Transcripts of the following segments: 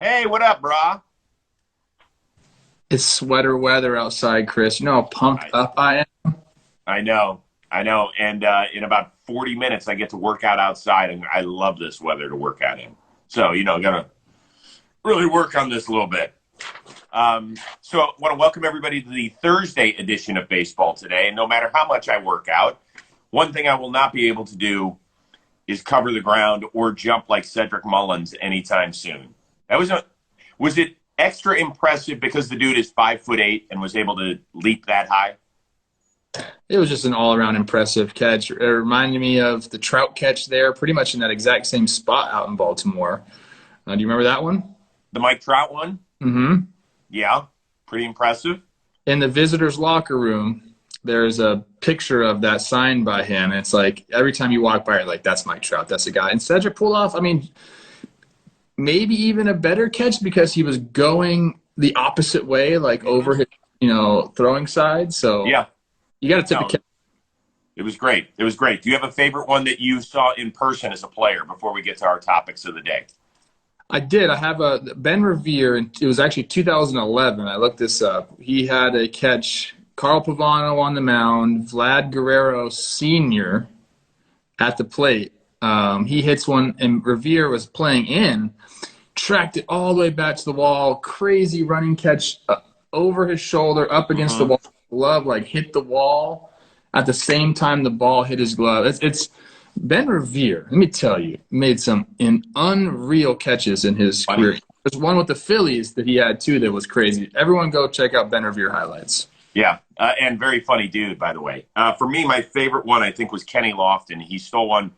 Hey, what up, brah? It's sweater weather outside, Chris. You know how pumped I, up I am? I know, I know. And in about 40 minutes, I get to work out outside, and I love this weather to work out in. So, gonna really work on this a little bit. So, I want to welcome everybody to the Thursday edition of baseball today. And no matter how much I work out, one thing I will not be able to do is cover the ground or jump like Cedric Mullins anytime soon. Was it extra impressive because the dude is 5'8" and was able to leap that high? It was just an all-around impressive catch. It reminded me of the Trout catch there, pretty much in that exact same spot out in Baltimore. Do you remember that one? The Mike Trout one? Mm-hmm. Yeah, pretty impressive. In the visitors' locker room, there's a picture of that signed by him. And it's like every time you walk by, you're like, that's Mike Trout. That's the guy. And Cedric pulled off, maybe even a better catch because he was going the opposite way, like over his, throwing side. So Yeah, you got to tip the no, cap. it was great. It was great. Do you have a favorite one that you saw in person as a player before we get to our topics of the day? I did. I have a Ben Revere, and it was actually 2011. I looked this up. He had a catch. Carl Pavano on the mound, Vlad Guerrero Sr. at the plate. He hits one, and Revere was playing in, tracked it all the way back to the wall. Crazy running catch over his shoulder, up against the Mm-hmm. wall. Glove hit the wall at the same time the ball hit his glove. It's Ben Revere, let me tell you, made some unreal catches in his Funny. career. There's one with the Phillies that he had, too, that was crazy. Everyone go check out Ben Revere highlights. Yeah, and very funny dude, by the way. For me, my favorite one, I think, was Kenny Lofton. He stole one.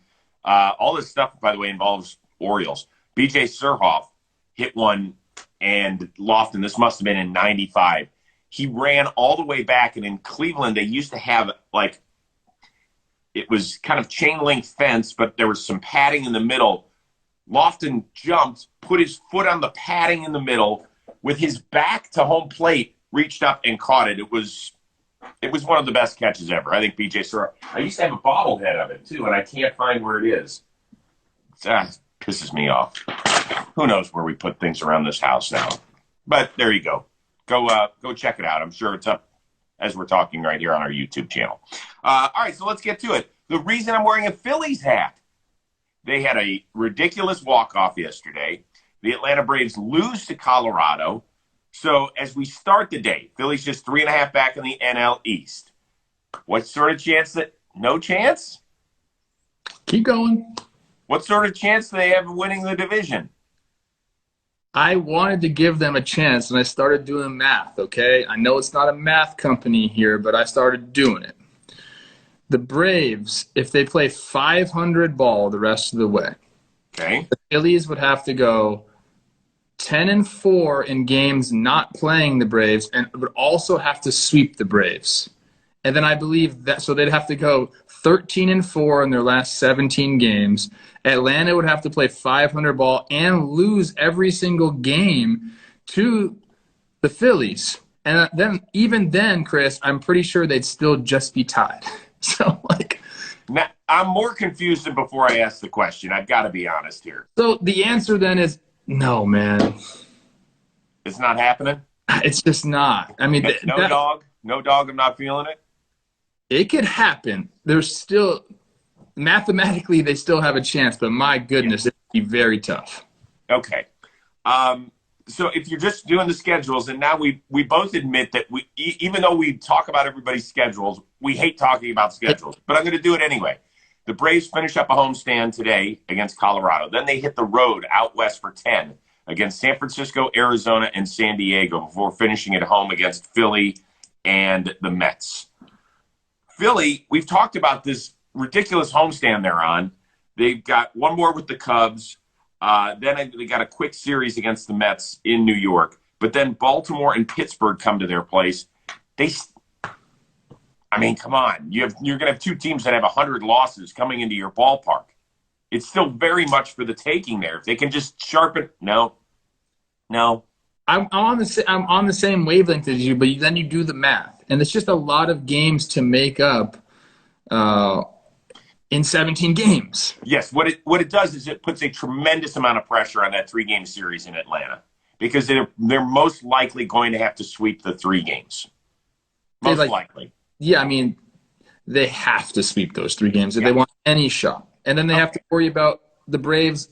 All this stuff, by the way, involves Orioles. B.J. Surhoff hit one, and Lofton, this must have been in 95. He ran all the way back, and in Cleveland, they used to have, it was kind of chain link fence, but there was some padding in the middle. Lofton jumped, put his foot on the padding in the middle, with his back to home plate, reached up and caught it. It was one of the best catches ever. I think BJ Surratt. I used to have a bobblehead of it too, and I can't find where it is. It pisses me off. Who knows where we put things around this house now? But there you go. Go check it out. I'm sure it's up as we're talking right here on our YouTube channel. All right, so let's get to it. The reason I'm wearing a Phillies hat, they had a ridiculous walk-off yesterday. The Atlanta Braves lose to Colorado. So as we start the day, Phillies just 3.5 back in the NL East. What sort of chance that – no chance? Keep going. What sort of chance do they have of winning the division? I wanted to give them a chance, and I started doing math, okay? I know it's not a math company here, but I started doing it. The Braves, if they play 500 ball the rest of the way, Okay. the Phillies would have to go 10-4 in games not playing the Braves, and would also have to sweep the Braves. And then I believe that, so they'd have to go 13-4 in their last 17 games. Atlanta would have to play 500 ball and lose every single game to the Phillies. And then, even then, Chris, I'm pretty sure they'd still just be tied. So, Now, I'm more confused than before I asked the question. I've got to be honest here. so the answer then is no, man. It's not happening? It's just not. No dog? No dog, I'm not feeling it? It could happen. There's still mathematically they still have a chance, but my goodness, it'd be very tough. Okay. So if you're just doing the schedules, and now we both admit that even though we talk about everybody's schedules, we hate talking about schedules. But I'm going to do it anyway. The Braves finish up a homestand today against Colorado. Then they hit the road out west for 10 against San Francisco, Arizona, and San Diego before finishing at home against Philly and the Mets. Philly, we've talked about this ridiculous homestand they're on. They've got one more with the Cubs. Then they got a quick series against the Mets in New York. But then Baltimore and Pittsburgh come to their place. Come on. You're going to have two teams that have 100 losses coming into your ballpark. It's still very much for the taking there. If they can just sharpen – no. I'm on the same wavelength as you, but then you do the math, and it's just a lot of games to make up in 17 games. Yes, what it does is it puts a tremendous amount of pressure on that 3-game series in Atlanta. because they're most likely going to have to sweep the 3 games. Most likely. Yeah, I mean, they have to sweep those 3 games if they want any shot. And then they have to worry about the Braves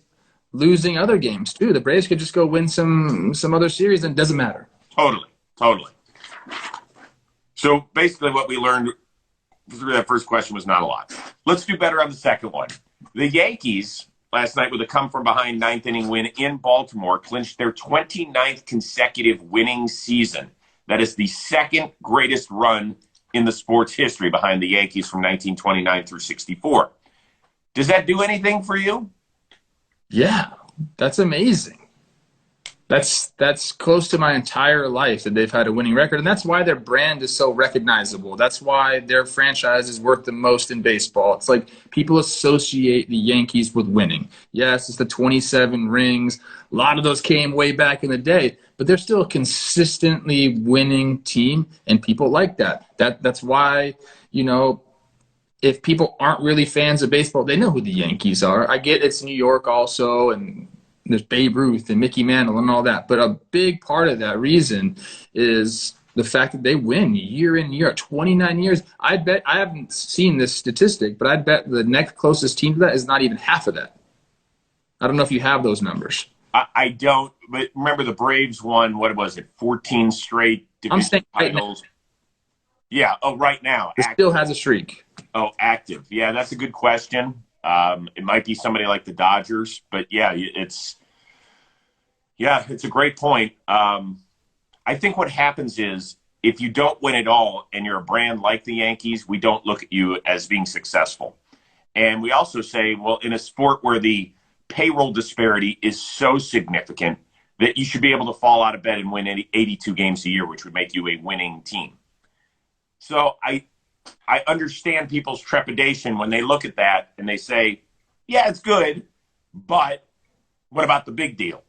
losing other games, too. The Braves could just go win some other series, and it doesn't matter. Totally. So basically what we learned through that first question was not a lot. Let's do better on the second one. The Yankees, last night with a come-from-behind 9th-inning win in Baltimore, clinched their 29th consecutive winning season. That is the second greatest run in the sport's history behind the Yankees from 1929 through 64. Does that do anything for you? Yeah, that's amazing. That's close to my entire life that they've had a winning record, and that's why their brand is so recognizable. That's why their franchise is worth the most in baseball. It's like people associate the Yankees with winning. Yes, it's the 27 rings. A lot of those came way back in the day, but they're still a consistently winning team, and people like that. That's why, if people aren't really fans of baseball, they know who the Yankees are. I get it's New York also, and there's Babe Ruth and Mickey Mantle and all that. But a big part of that reason is the fact that they win year in, year out, 29 years. I bet, I haven't seen this statistic, but I bet the next closest team to that is not even half of that. I don't know if you have those numbers. I don't, but remember the Braves won, 14 straight division titles? Yeah, right now. It still has a streak. Oh, active. Yeah, that's a good question. It might be somebody like the Dodgers, but it's a great point. I think what happens is if you don't win it all and you're a brand like the Yankees, we don't look at you as being successful. And we also say, well, in a sport where the payroll disparity is so significant that you should be able to fall out of bed and win 82 games a year, which would make you a winning team. So I understand people's trepidation when they look at that and they say, yeah, it's good, but what about the big deal?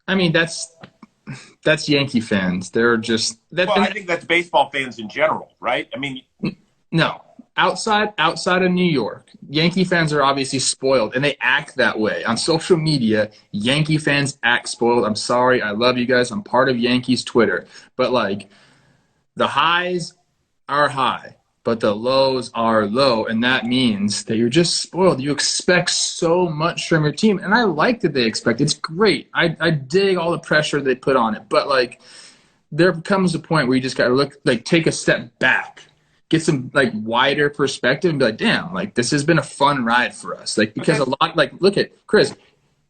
I mean, that's Yankee fans. They're just I think that's baseball fans in general, right? I mean, no. Outside of New York, Yankee fans are obviously spoiled, and they act that way. On social media, Yankee fans act spoiled. I'm sorry. I love you guys. I'm part of Yankees Twitter. But, the highs are high, but the lows are low, and that means that you're just spoiled. You expect so much from your team, and I like that they expect. It's great. I dig all the pressure they put on it, but, there comes a point where you just got to take a step back, get some wider perspective and be like, damn, this has been a fun ride for us. Because a lot, look at Chris,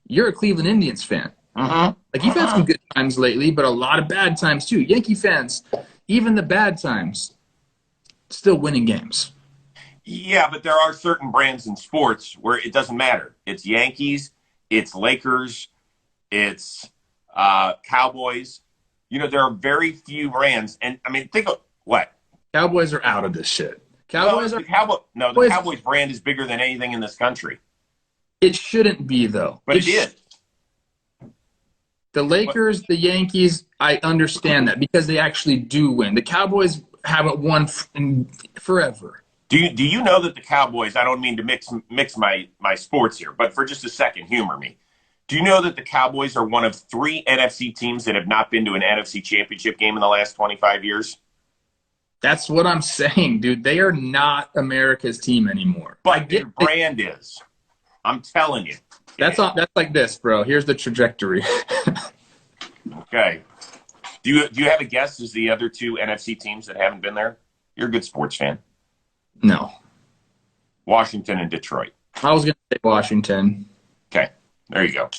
you're a Cleveland Indians fan. You've had some good times lately, but a lot of bad times too. Yankee fans, even the bad times, still winning games. Yeah, but there are certain brands in sports where it doesn't matter. It's Yankees, it's Lakers, it's Cowboys. There are very few brands. And, I mean, think of what? Cowboys are out of this shit. The Cowboys brand is bigger than anything in this country. It shouldn't be, though. But it is. The Lakers, the Yankees, I understand that because they actually do win. The Cowboys haven't won in forever. Do you know that the Cowboys, I don't mean to mix my sports here, but for just a second, humor me. Do you know that the Cowboys are one of 3 NFC teams that have not been to an NFC championship game in the last 25 years? That's what I'm saying, dude. They are not America's team anymore. But their brand is. I'm telling you. That's like this, bro. Here's the trajectory. Okay. Do you have a guess as the other 2 NFC teams that haven't been there? You're a good sports fan. No. Washington and Detroit. I was going to say Washington. Okay. There you go.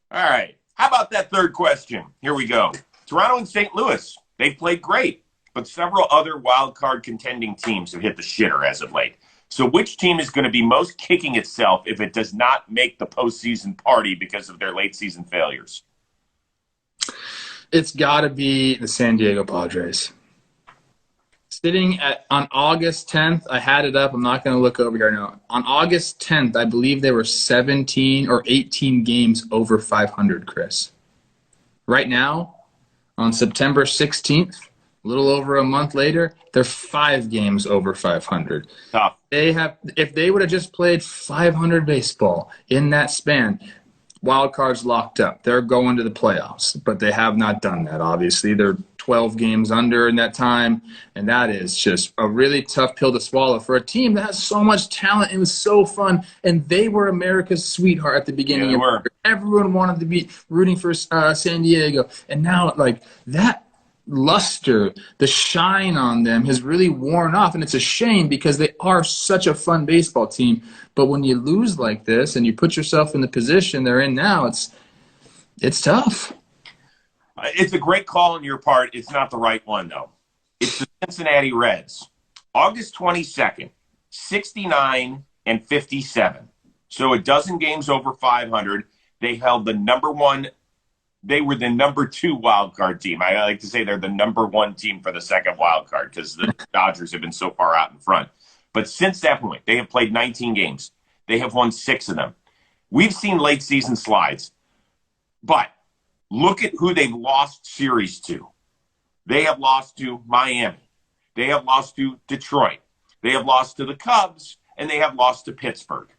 All right. How about that third question? Here we go. Toronto and St. Louis. They've played great, but several other wild card contending teams have hit the shitter as of late. So which team is going to be most kicking itself if it does not make the postseason party because of their late season failures? It's got to be the San Diego Padres. Sitting on August 10th, I had it up. I'm not going to look over here now. On August 10th, I believe there were 17 or 18 games over 500, Chris. Right now, on September 16th, a little over a month later, they're 5 games over 500. Tough. If they would have just played 500 baseball in that span, wild card's locked up. They're going to the playoffs, but they have not done that, obviously. They're 12 games under in that time, and that is just a really tough pill to swallow for a team that has so much talent. It was so fun, and they were America's sweetheart at the beginning. Yeah, they were. Everyone wanted to be rooting for San Diego, and now, like, that luster, the shine on them has really worn off, and it's a shame because they are such a fun baseball team. But when you lose like this and you put yourself in the position they're in now, it's tough. It's a great call on your part. It's not the right one, though. It's the Cincinnati Reds. August 22nd, 69 and 57. So a dozen games over 500. They held the number one. They were the number 2 wild card team. I like to say they're the number 1 team for the second wild card because the Dodgers have been so far out in front. But since that point, they have played 19 games. They have won 6 of them. We've seen late season slides, but look at who they've lost series to. They have lost to Miami. They have lost to Detroit. They have lost to the Cubs, and they have lost to Pittsburgh.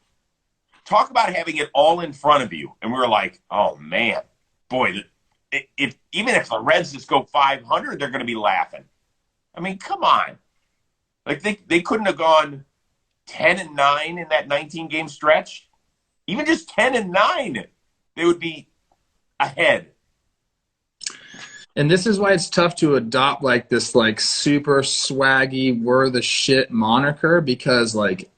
Talk about having it all in front of you. And we were like, oh, man, boy, even if the Reds just go 500, they're going to be laughing. I mean, come on. Like, they couldn't have gone 10-9 in that 19-game stretch. Even just 10-9, they would be ahead. And this is why it's tough to adopt like this like super swaggy, we're the shit moniker, because like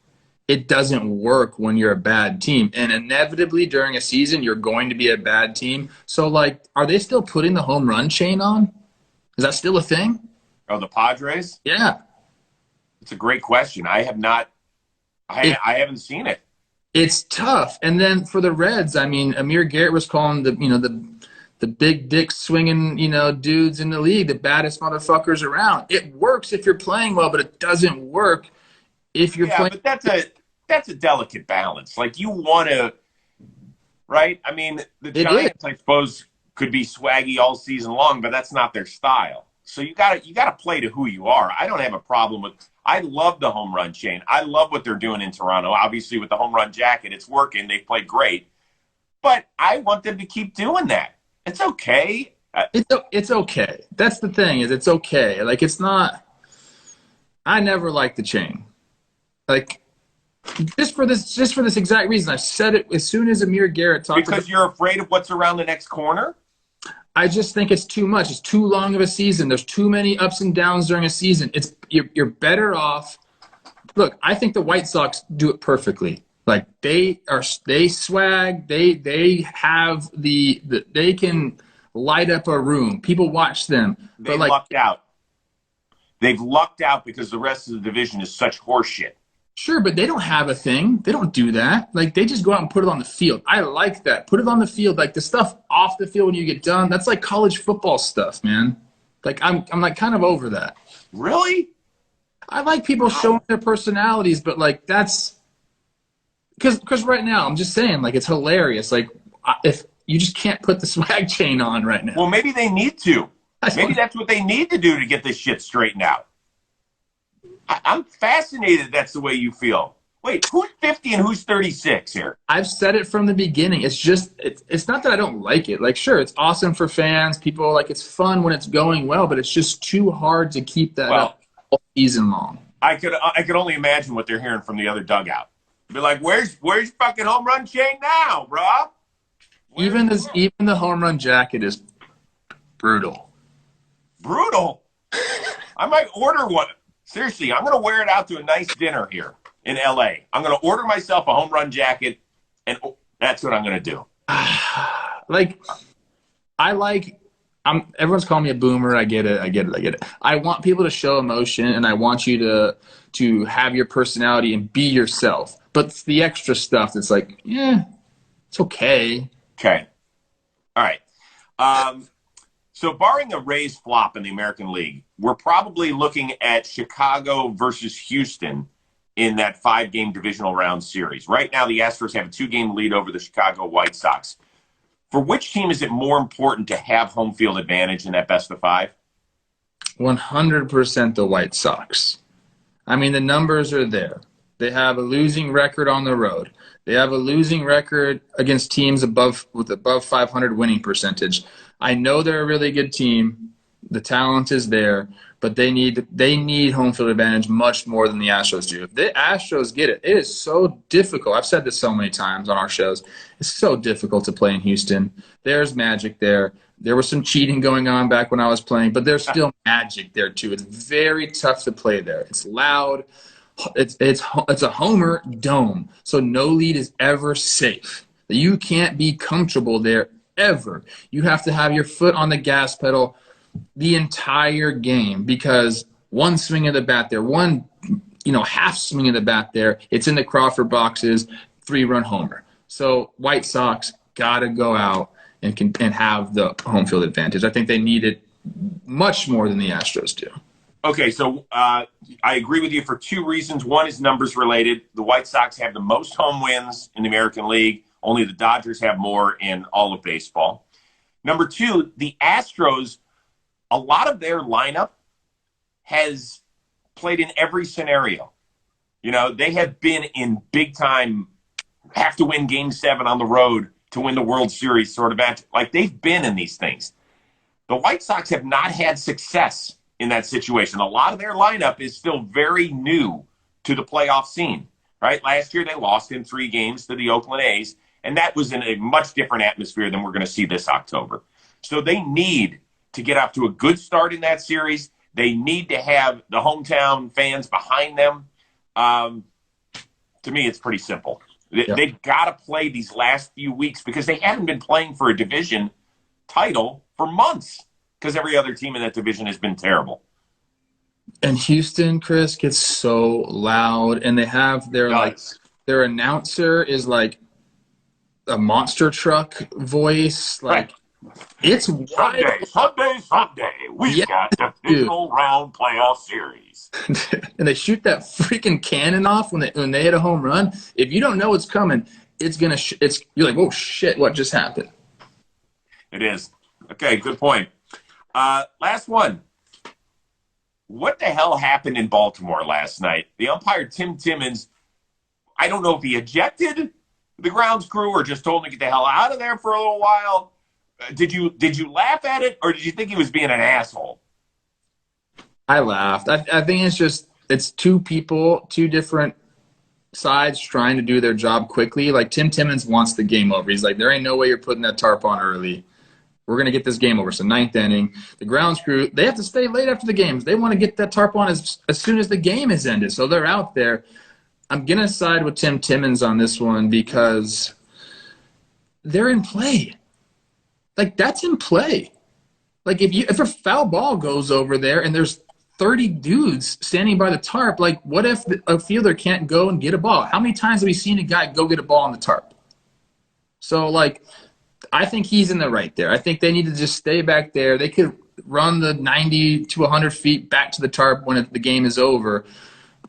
it doesn't work when you're a bad team. And inevitably during a season, you're going to be a bad team. So like, are they still putting the home run chain on? Is that still a thing? Oh, the Padres? Yeah. It's a great question. I have not I haven't seen it. It's tough. And then for the Reds, I mean, Amir Garrett was calling the big dick swinging, dudes in the league, the baddest motherfuckers around. It works if you're playing well, but it doesn't work if you're playing. Yeah, but that's a delicate balance. Like you want to, right? I mean, the Giants, I suppose, could be swaggy all season long, but that's not their style. So you got to play to who you are. I don't have a problem with. I love the home run chain. I love what they're doing in Toronto. Obviously, with the home run jacket, it's working. They play great, but I want them to keep doing that. It's okay. It's okay. That's the thing, is it's okay. Like, it's not – I never liked the chain. Like, just for this exact reason. I've said it as soon as Amir Garrett talked about – Because you're afraid of what's around the next corner? I just think it's too much. It's too long of a season. There's too many ups and downs during a season. You're better off – look, I think the White Sox do it perfectly. Like they swag, they have they can light up a room. People watch them. They've lucked out. They've lucked out because the rest of the division is such horseshit. Sure, but they don't have a thing. They don't do that. Like they just go out and put it on the field. I like that. Put it on the field. Like the stuff off the field when you get done, that's like college football stuff, man. Like I'm like kind of over that. Really? I like people showing their personalities, but like that's Because right now, I'm just saying, like, it's hilarious. Like, if you just can't put the swag chain on right now. Well, maybe they need to. Maybe that's what they need to do to get this shit straightened out. I'm fascinated that's the way you feel. Wait, who's 50 and who's 36 here? I've said it from the beginning. It's just, it's not that I don't like it. Like, sure, it's awesome for fans. People, like, it's fun when it's going well, but it's just too hard to keep that up all season long. I could only imagine what they're hearing from the other dugout. Be like, where's fucking home run chain now, bro? Even the home run jacket is brutal. Brutal? I might order one. Seriously, I'm going to wear it out to a nice dinner here in L.A. I'm going to order myself a home run jacket, and that's what I'm going to do. Everyone's calling me a boomer. I get it. I want people to show emotion, and I want you to have your personality and be yourself. But it's the extra stuff that's like, yeah, it's okay. Okay. All right. So barring a Rays flop in the American League, we're probably looking at Chicago versus Houston in that 5-game divisional round series. Right now, the Astros have a 2-game lead over the Chicago White Sox. For which team is it more important to have home field advantage in that best of 5? 100% the White Sox. I mean, the numbers are there. They have a losing record on the road. They have a losing record against teams with above 500 winning percentage. I know they're a really good team. The talent is there, but they need home field advantage much more than the Astros do. If the Astros get it, it is so difficult. I've said this so many times on our shows. It's so difficult to play in Houston. There's magic there. There was some cheating going on back when I was playing, but there's still magic there too. It's very tough to play there. It's loud. It's a homer dome, so no lead is ever safe. You can't be comfortable there ever. You have to have your foot on the gas pedal the entire game, because one swing of the bat there, one half swing of the bat there, it's in the Crawford boxes, 3-run homer. So White Sox gotta go out and have the home field advantage. I think they need it much more than the Astros do. Okay, so I agree with you for two reasons. One is numbers related. The White Sox have the most home wins in the American League. Only the Dodgers have more in all of baseball. Number two, the Astros, a lot of their lineup has played in every scenario. They have been in big-time, have to win Game 7 on the road to win the World Series sort of match. Like, they've been in these things. The White Sox have not had success in that situation. A lot of their lineup is still very new to the playoff scene, right? Last year they lost in 3 games to the Oakland A's, and that was in a much different atmosphere than we're going to see this October. So they need to get off to a good start in that series. They need to have the hometown fans behind them. To me, it's pretty simple. Yeah. They've got to play these last few weeks because they haven't been playing for a division title for months, because every other team in that division has been terrible. And Houston, Chris, gets so loud, and they have their announcer is like a monster truck voice. Like, it's Sunday. We've got the divisional round playoff series. And they shoot that freaking cannon off when they hit a home run. If you don't know what's coming, you're like, oh shit, what just happened? It is. Okay, good point. Last one. What the hell happened in Baltimore last night? The umpire, Tim Timmons, I don't know if he ejected the grounds crew or just told him to get the hell out of there for a little while. Did you laugh at it, or did you think he was being an asshole? I laughed. I think it's two people, two different sides trying to do their job quickly. Like, Tim Timmons wants the game over. He's like, there ain't no way you're putting that tarp on early. We're going to get this game over. So 9th inning, the grounds crew, they have to stay late after the games. They want to get that tarp on as soon as the game is ended. So they're out there. I'm going to side with Tim Timmons on this one because they're in play. Like, that's in play. Like, if a foul ball goes over there and there's 30 dudes standing by the tarp, like, what if a fielder can't go and get a ball? How many times have we seen a guy go get a ball on the tarp? So, like, I think he's in the right there. I think they need to just stay back there. They could run the 90 to 100 feet back to the tarp when the game is over.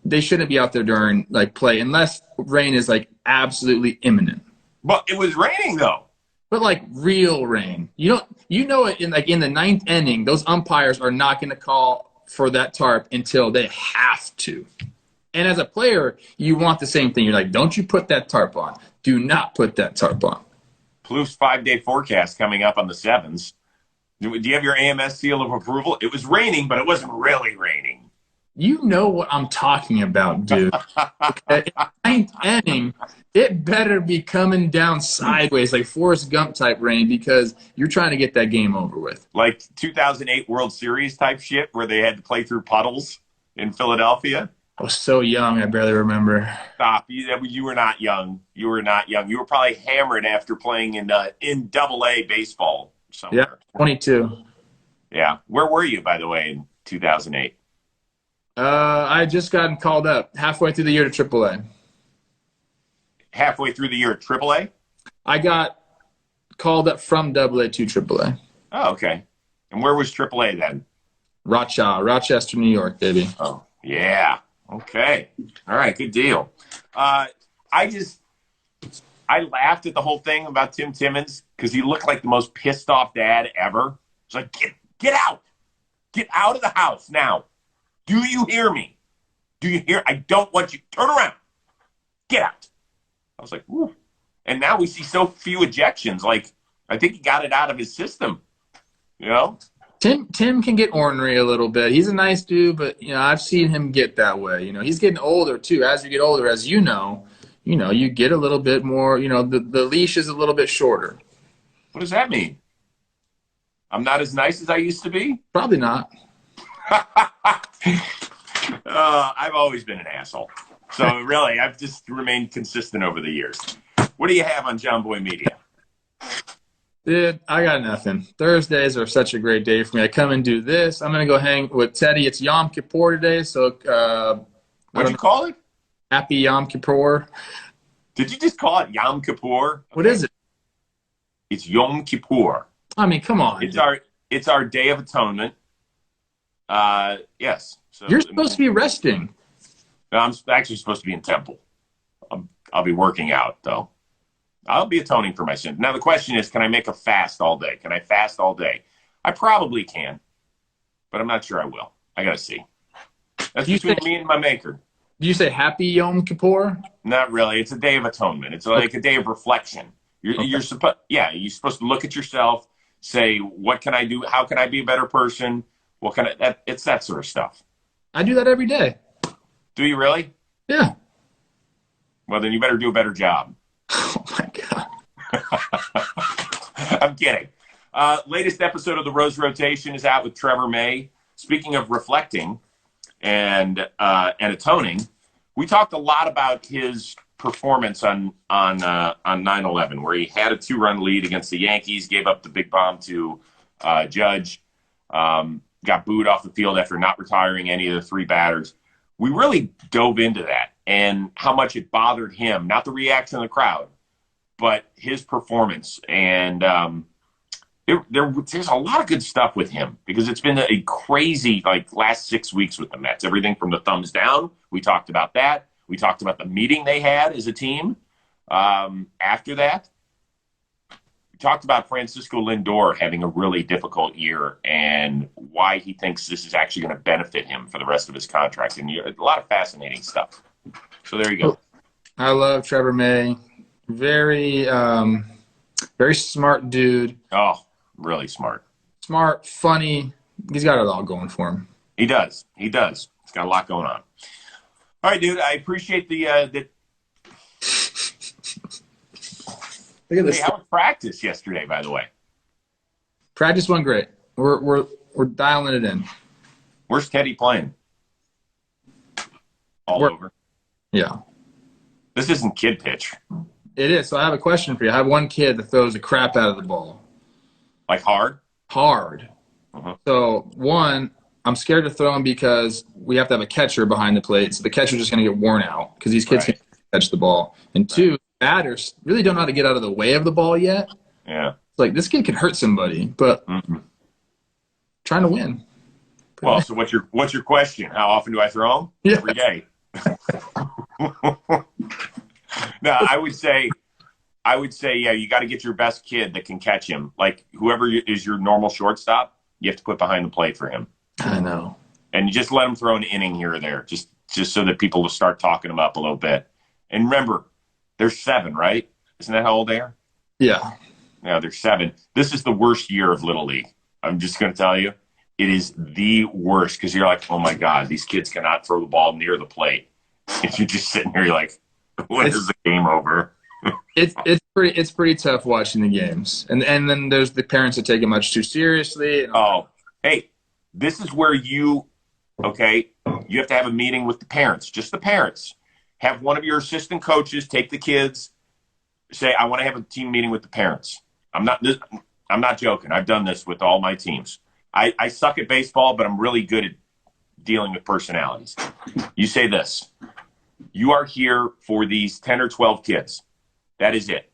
They shouldn't be out there during, like, play unless rain is, like, absolutely imminent. But it was raining, though. But, like, real rain. In the 9th inning, those umpires are not going to call for that tarp until they have to. And as a player, you want the same thing. You're like, don't you put that tarp on. Do not put that tarp on. Plouffe 5-day forecast coming up on the 7th. Do you have your AMS seal of approval? It was raining, but it wasn't really raining. You know what I'm talking about, dude. Okay? 9th inning, it better be coming down sideways like Forrest Gump type rain because you're trying to get that game over with. Like 2008 World Series type shit where they had to play through puddles in Philadelphia. I was so young, I barely remember. Stop. You were not young. You were not young. You were probably hammered after playing in Double-A baseball somewhere. Yeah, 22. Yeah. Where were you, by the way, in 2008? I had just gotten called up halfway through the year to AAA. Halfway through the year at AAA? I got called up from AA to AAA. Oh, okay. And where was AAA then? Rochester, New York, baby. Oh, yeah. Okay. All right. Good deal. I laughed at the whole thing about Tim Timmons because he looked like the most pissed off dad ever. It's like, get out. Get out of the house now. Do you hear me? Do you hear? I don't want you. Turn around. get out. I was like, whew. And now we see so few ejections. Like, I think he got it out of his system, you know? Tim can get ornery a little bit. He's a nice dude, but, I've seen him get that way. He's getting older, too. As you get older, as you know, you get a little bit more, the leash is a little bit shorter. What does that mean? I'm not as nice as I used to be? Probably not. I've always been an asshole. So, really, I've just remained consistent over the years. What do you have on JOMBOY Media? Dude, I got nothing. Thursdays are such a great day for me. I come and do this. I'm going to go hang with Teddy. It's Yom Kippur today, so what'd you call it? Happy Yom Kippur. Did you just call it Yom Kippur? Okay. What is it? It's Yom Kippur. I mean, come on. It's our Day of Atonement. Yes. So, you're supposed to be resting. I'm actually supposed to be in temple. I'll be working out, though. I'll be atoning for my sins. Now, the question is, can I make a fast all day? Can I fast all day? I probably can, but I'm not sure I will. I got to see. That's between me and my maker. Do you say Happy Yom Kippur? Not really. It's a day of atonement. It's like a day of reflection. You're supposed to look at yourself, say, what can I do? How can I be a better person? It's that sort of stuff. I do that every day. Do you really? Yeah. Well, then you better do a better job. Oh, my God. I'm kidding. Latest episode of the Rose Rotation is out with Trevor May. Speaking of reflecting and atoning, we talked a lot about his performance on 9/11, where he had a 2-run lead against the Yankees, gave up the big bomb to Judge, got booed off the field after not retiring any of the 3 batters. We really dove into that and how much it bothered him, not the reaction of the crowd, but his performance. And there's a lot of good stuff with him because it's been a crazy last 6 weeks with the Mets. Everything from the thumbs down. We talked about that. We talked about the meeting they had as a team. After that, we talked about Francisco Lindor having a really difficult year and why he thinks this is actually going to benefit him for the rest of his contract. And a lot of fascinating stuff. So there you go. I love Trevor May. Very, very smart dude. Oh, really smart. Smart, funny. He's got it all going for him. He does. He's got a lot going on. All right, dude. I appreciate the. Look at this. Hey, how was practice yesterday? By the way, practice went great. We're dialing it in. Where's Teddy playing? All over. Yeah. This isn't kid pitch. It is. So I have a question for you. I have one kid that throws the crap out of the ball. Like hard? Hard. Uh-huh. So, one, I'm scared to throw him because we have to have a catcher behind the plate. So the catcher's just going to get worn out because these kids can't catch the ball. And 2, batters really don't know how to get out of the way of the ball yet. Yeah. It's like this kid can hurt somebody, but trying to win. Well, so what's your question? How often do I throw them? Yeah. Every day. No, I would say, yeah, you got to get your best kid that can catch him. Like whoever is your normal shortstop, you have to put behind the plate for him. I know. And you just let him throw an inning here or there, just so that people will start talking him up a little bit. And remember, they're 7, right? Isn't that how old they are? Yeah. Yeah, they're 7. This is the worst year of Little League. I'm just going to tell you. It is the worst because you're like, oh, my God, these kids cannot throw the ball near the plate. If you're just sitting here, you're like, when is the game over? It's pretty tough watching the games. And then there's the parents that take it much too seriously. Oh, hey, this is where you have to have a meeting with the parents, just the parents. Have one of your assistant coaches take the kids, say, I want to have a team meeting with the parents. I'm not joking. I've done this with all my teams. I suck at baseball, but I'm really good at dealing with personalities. You say this. You are here for these 10 or 12 kids. That is it.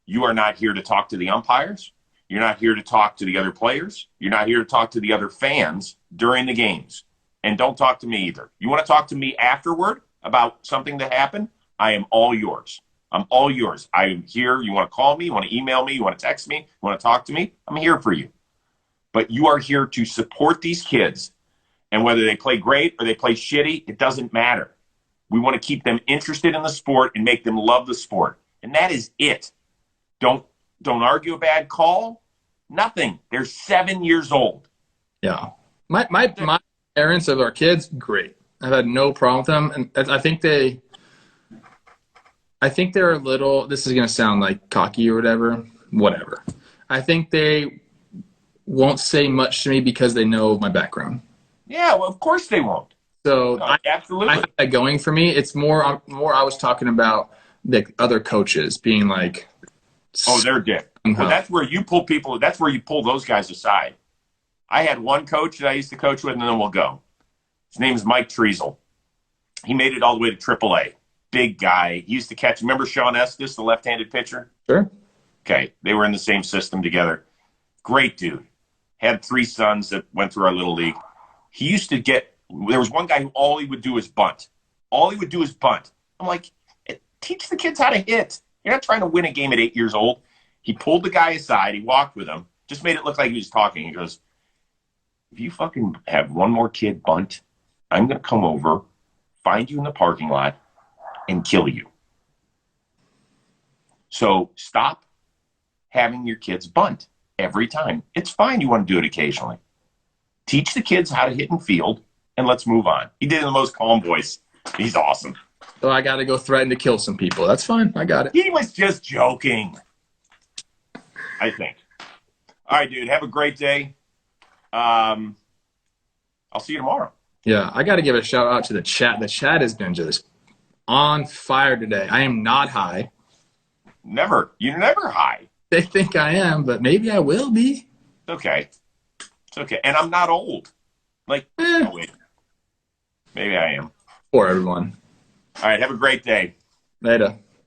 You are not here to talk to the umpires. You're not here to talk to the other players. You're not here to talk to the other fans during the games. And don't talk to me either. You want to talk to me afterward about something that happened? I am all yours. I'm all yours. I am here. You want to call me? You want to email me? You want to text me? You want to talk to me? I'm here for you. But you are here to support these kids. And whether they play great or they play shitty, it doesn't matter. We want to keep them interested in the sport and make them love the sport. And that is it. Don't argue a bad call. Nothing. They're 7 years old. Yeah. My parents of our kids, great. I've had no problem with them. And I think they're a little, this is going to sound like cocky or whatever. I think they won't say much to me because they know my background. Yeah, well, of course they won't. So no, absolutely. I have that going for me. It's more I was talking about the other coaches being like, oh, they're dick. Well, that's where you pull people. That's where you pull those guys aside. I had one coach that I used to coach with, and then we'll go. His name is Mike Treasel. He made it all the way to AAA. Big guy. He used to catch. Remember Sean Estes, the left-handed pitcher? Sure. Okay, they were in the same system together. Great dude. Had 3 sons that went through our little league. He used to get. There was one guy who all he would do is bunt. All he would do is bunt. I'm like, teach the kids how to hit. You're not trying to win a game at 8 years old. He pulled the guy aside. He walked with him. Just made it look like he was talking. He goes, if you fucking have one more kid bunt, I'm going to come over, find you in the parking lot, and kill you. So stop having your kids bunt every time. It's fine you want to do it occasionally. Teach the kids how to hit and field, and let's move on. He did it in the most calm voice. He's awesome. So I got to go threaten to kill some people. That's fine. I got it. He was just joking, I think. All right, dude. Have a great day. I'll see you tomorrow. Yeah, I got to give a shout out to the chat. The chat has been just on fire today. I am not high. Never. You're never high. They think I am, but maybe I will be. It's okay. It's okay. And I'm not old. Like, oh, wait. Maybe I am. For everyone. All right. Have a great day. Later.